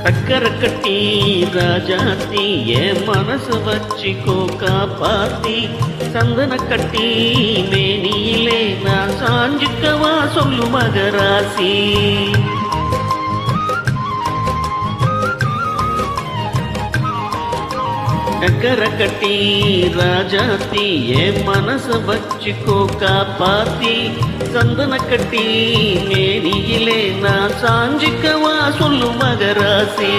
சக்கரை கட்டி ராஜாத்தி என் மனசு வச்சுக்கோ காப்பாத்தி சந்தன கட்டி மேனியிலே நான் சாஞ்சுக்கவா சொல்லு மகராசி. சக்கரை கட்டி ராஜாத்தி என் மனச வச்சுக்கோ காப்பாத்தி சந்தன கட்டி மேனியிலே நான் சாஞ்சிக்கவா சொல்லு மகராசி.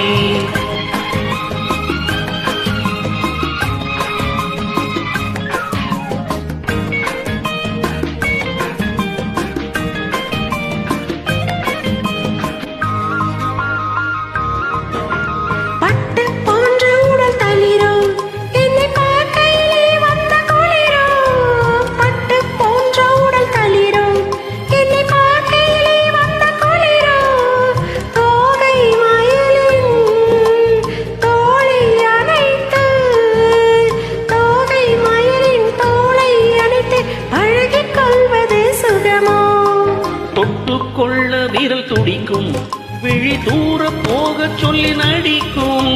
தொட்டுக்கொள்ள விரல் துடிக்கும் விழி தூர போக சொல்லி நடிக்கும்.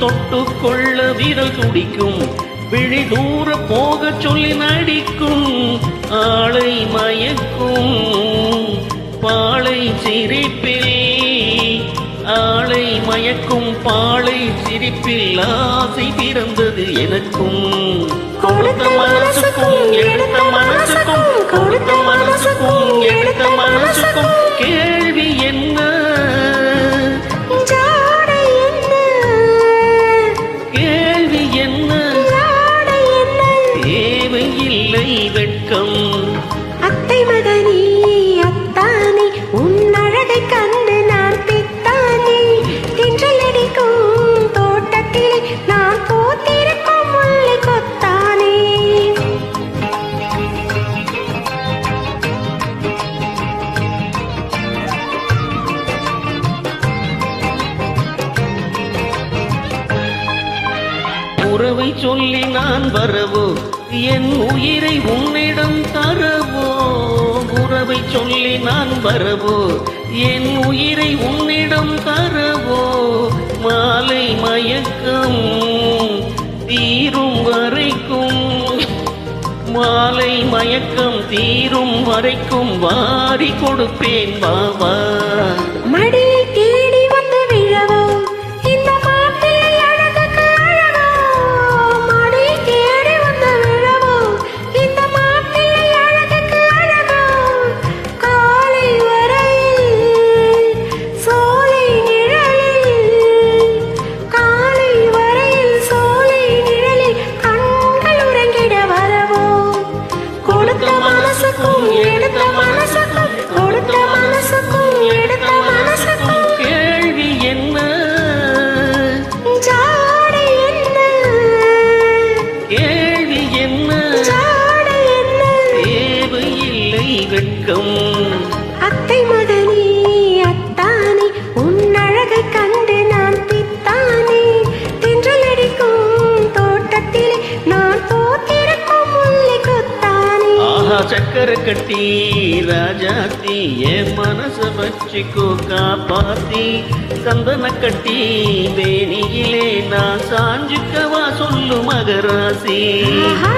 தொட்டுக்கொள்ள விரல் துடிக்கும் விழி தூர போக சொல்லி நடிக்கும். ஆளை மயக்கும் பாளை சிரிப்பில் ஆளை மயக்கும் பாளை சிரிப்பில் ஆசை பிறந்தது எனக்கும். கொடுத்த மனசுக்கும் எடுத்த மனசுக்கும் கொடுத்த மனசுக்கும் எடுத்த மனசுக்கும் கேள்வி என்ன கேள்வி என்ன தேவையில்லை வெட்கம். அத்தை மகனே அத்தானே உன் அழகை கண்டு நான் பித்தானே தின்றல் அடிக்கும் தோட்டத்திலே நான் போத்திருக்கும் முல்லை கொத்தானே. உறவை சொல்லி நான் வரவோ என் உயிரை உன்னிடம் தரவோ. உறவை சொல்லி நான் வரவோ என் உயிரை உன்னிடம் தரவோ. மாலை மயக்கம் தீரும் வரைக்கும் மாலை மயக்கம் தீரும் வரைக்கும் வாரி கொடுப்பேன் பாவா. மடி தேடி வந்து விழவோ இந்த மாப்பிள்ளை அழகுக்கு அழகோ. மடி தேடி வந்து விழவோ இந்த மாப்பிள்ளை அழகுக்கு அழகோ. காலை வரையில் சோலை நிழலில் காலை வரையில் சோலை நிழலில் கண்கள் உறங்கிட வரவோ. கொடுத்த மனசுக்கும் எடுத்த மனசுக்கும் கொடுத்த மனசுக்கும் எடுத்த மனசுக்கும் கேள்வி என்ன ஜாடை என்ன கேள்வி என்ன ஜாடை என்ன தேவையில்லை வெட்கம். அத்தை மகனே அத்தானே உன் அழகை கண்டு நான் பித்தானே தென்றல் அடிக்கும் தோட்டத்திலே நான் போத்திருக்கும் முல்லை கொத்தானே. ஆஹா சக்கரை கட்டி ராஜாத்தி என் மனச வச்சுக்கோ காப்பாத்தி சந்தன கட்டி வேணியிலே நான் சாஞ்சுக்கவா சொல்லு மகராசி. ஆஹா